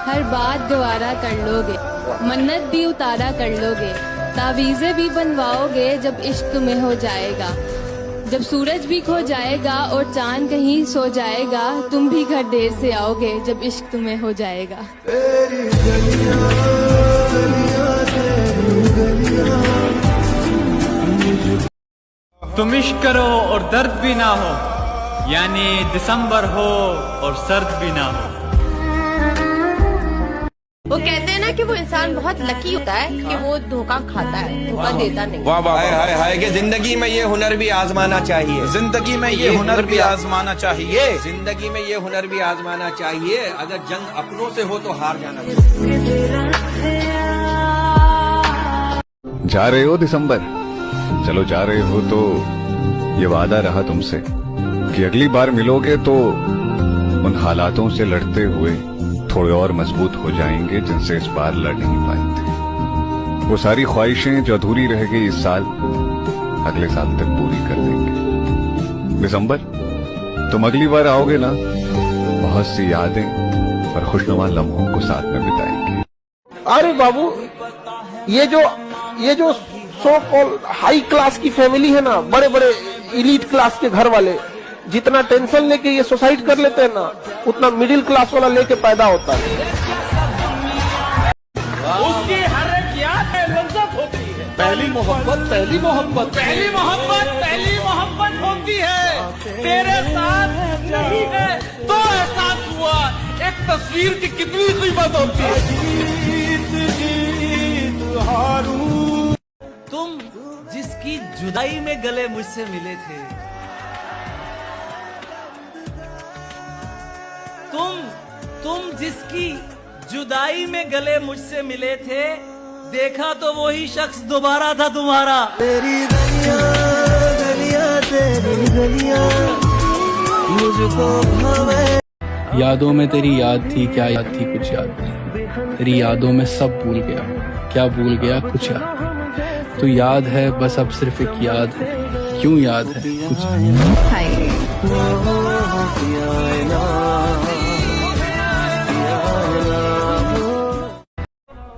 हर बात गवारा कर लोगे, मन्नत भी उतारा कर लोगे, तावीज़ें भी बनवाओगे जब इश्क तुम्हें हो जाएगा। जब सूरज भी खो जाएगा और चांद कहीं सो जाएगा, तुम भी घर देर से आओगे जब इश्क तुम्हें हो जाएगा। तुम इश्क करो और दर्द भी ना हो, यानी दिसंबर हो और सर्द भी ना हो। वो कहते हैं ना कि वो इंसान बहुत लकी होता है कि वो धोखा खाता है, धोखा देता नहीं। वाह वाह हाय हाय कि जिंदगी में ये हुनर भी आजमाना चाहिए, जिंदगी में ये हुनर भी आजमाना चाहिए, जिंदगी में ये हुनर भी आजमाना चाहिए। अगर जंग अपनों से हो तो हार जाना चाहिए। जा रहे हो दिसंबर, चलो जा रहे हो तो ये वादा रहा तुमसे कि अगली बार मिलोगे तो उन हालातों से लड़ते हुए थोड़े और मजबूत हो जाएंगे जिनसे इस बार लड़ नहीं पाए थे। वो सारी ख्वाहिशें जो अधूरी रह गई इस साल, अगले साल तक पूरी कर देंगे। दिसंबर, तुम अगली बार आओगे ना, बहुत सी यादें और खुशनुमा लम्हों को साथ में बिताएंगे। अरे बाबू, ये जो सो कॉल हाई क्लास की फैमिली है ना, बड़े बड़े इलीट क्लास के घर वाले, जितना टेंशन लेके ये सुसाइड कर लेते हैं ना, उतना मिडिल क्लास वाला लेके पैदा होता है। उसकी हर एक याद है लज्जत होती है। पहली मोहब्बत पहली मोहब्बत होती है। तेरे साथ नहीं है तो एहसास हुआ एक तस्वीर की कितनी कीमत होती है। तुम जिसकी जुदाई में गले मुझसे मिले थे, तुम जिसकी जुदाई में गले मुझसे मिले थे, देखा तो वही शख्स दोबारा था तुम्हारा। तेरी गलियां तेरी गलियां मुझको भावे। यादों में तेरी याद थी, क्या याद थी कुछ याद नहीं। तेरी यादों में सब भूल गया, क्या भूल गया कुछ याद नहीं। तो याद है बस अब सिर्फ एक याद है, क्यों याद है कुछ नहीं।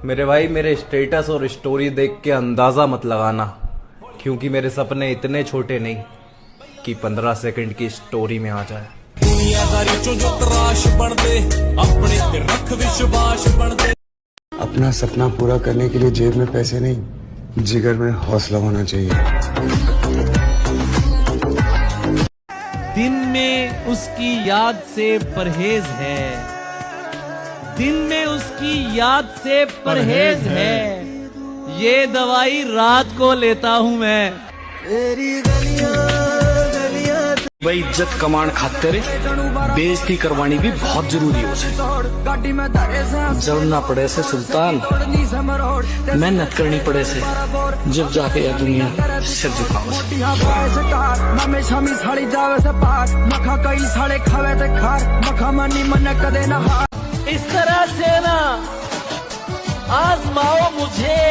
मेरे भाई, मेरे स्टेटस और स्टोरी देख के अंदाजा मत लगाना, क्योंकि मेरे सपने इतने छोटे नहीं कि 15 सेकंड की स्टोरी में आ जाए। अपना सपना पूरा करने के लिए जेब में पैसे नहीं, जिगर में हौसला होना चाहिए। दिन में उसकी याद से परहेज है, दिन में उसकी याद से परहेज है, ये दवाई रात को लेता हूँ मैं। भाई इज्जत कमाण खातिर बेइज्जती करवानी भी बहुत जरूरी हो है। जलना पड़े से सुल्तान, मेहनत करनी पड़े से, जब जाके यह दुनिया सिर झुकाओ। इस तरह से ना आजमाओ मुझे,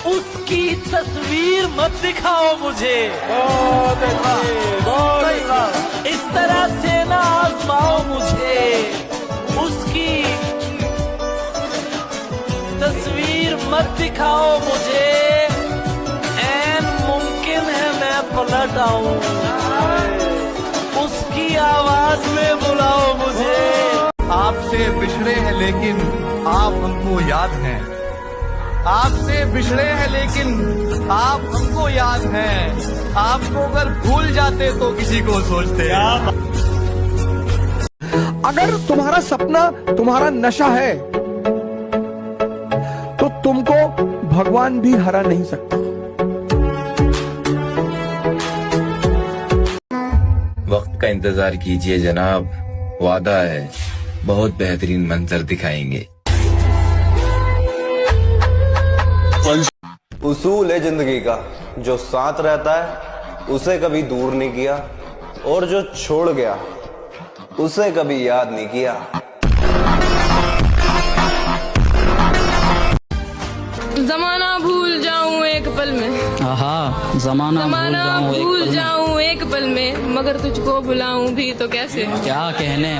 उसकी तस्वीर मत दिखाओ मुझे। इस तरह से ना आजमाओ मुझे, उसकी तस्वीर मत दिखाओ मुझे। ऐन मुमकिन है मैं पलट आऊं, उसकी आवाज में बुलाओ मुझे। आपसे बिछड़े हैं लेकिन आप हमको याद हैं, आपसे बिछड़े हैं लेकिन आप हमको याद हैं। आपको अगर भूल जाते तो किसी को सोचते। अगर तुम्हारा सपना तुम्हारा नशा है तो तुमको भगवान भी हरा नहीं सकता। वक्त का इंतजार कीजिए जनाब, वादा है बहुत बेहतरीन मंजर दिखाएंगे। उसूल है जिंदगी का, जो साथ रहता है उसे कभी दूर नहीं किया, और जो छोड़ गया उसे कभी याद नहीं किया। जमाना भूल जाऊं एक पल में, जमाना भूल जाऊं एक पल में, मगर तुझको बुलाऊं भी तो कैसे। क्या कहने।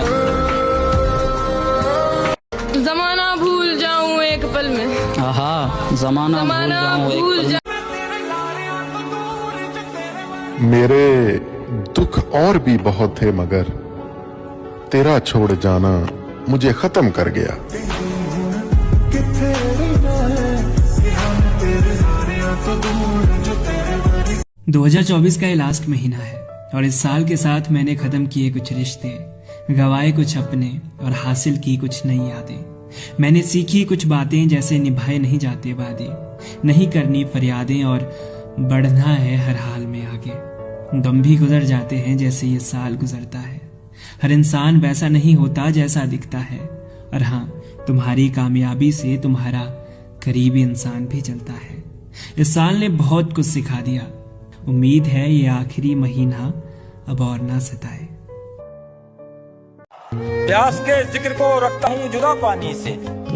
जमाना भूल जाऊं एक पल में, हाँ जमाना भूल जाऊं मेरे दुख और भी बहुत थे मगर तेरा छोड़ जाना मुझे खत्म कर गया। 2024 का ये लास्ट महीना है और इस साल के साथ मैंने खत्म किए कुछ रिश्ते, गवाए कुछ अपने और हासिल की कुछ नई यादें। मैंने सीखी कुछ बातें जैसे निभाए नहीं जाते वादे, नहीं करनी फरियादें और बढ़ना है हर हाल में आगे। दम भी गुजर जाते हैं जैसे ये साल गुजरता है। हर इंसान वैसा नहीं होता जैसा दिखता है, और हाँ तुम्हारी कामयाबी से तुम्हारा करीबी इंसान भी चलता है। इस साल ने बहुत कुछ सिखा दिया। उम्मीद है ये आखिरी महीना अब और ना सताए। प्यास के जिक्र को रखता हूँ जुदा पानी से,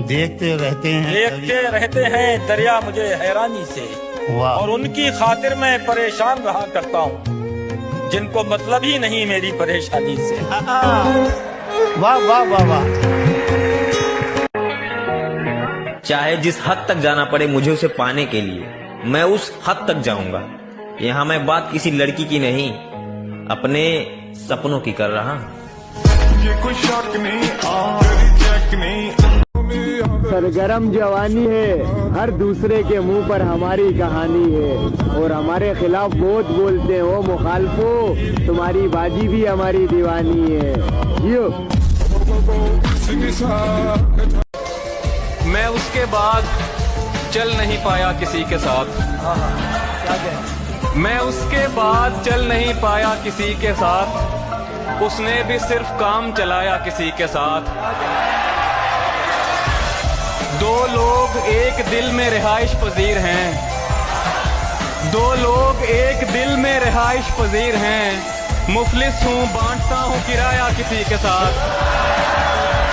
देखते रहते हैं दरिया मुझे हैरानी से, और उनकी खातिर मैं परेशान रहा करता हूँ जिनको मतलब ही नहीं मेरी परेशानी से। वाह वाह वाह वाह। चाहे जिस हद तक जाना पड़े मुझे उसे पाने के लिए, मैं उस हद तक जाऊंगा। यहाँ मैं बात किसी लड़की की नहीं, अपने सपनों की कर रहा हूँ। ये कोई शक नहीं, चेक नहीं। सरगर्म जवानी है, हर दूसरे के मुंह पर हमारी कहानी है, और हमारे खिलाफ बहुत बोलते हो मुखालफो, तुम्हारी बाजी भी हमारी दीवानी है। यो मैं उसके बाद चल नहीं पाया किसी के साथ, मैं उसके बाद चल नहीं पाया किसी के साथ, उसने भी सिर्फ काम चलाया किसी के साथ। दो लोग एक दिल में रिहाइश पजीर हैं, दो लोग एक दिल में रिहाइश पजीर हैं, मुफलिस हूँ बांटता हूँ किराया किसी के साथ।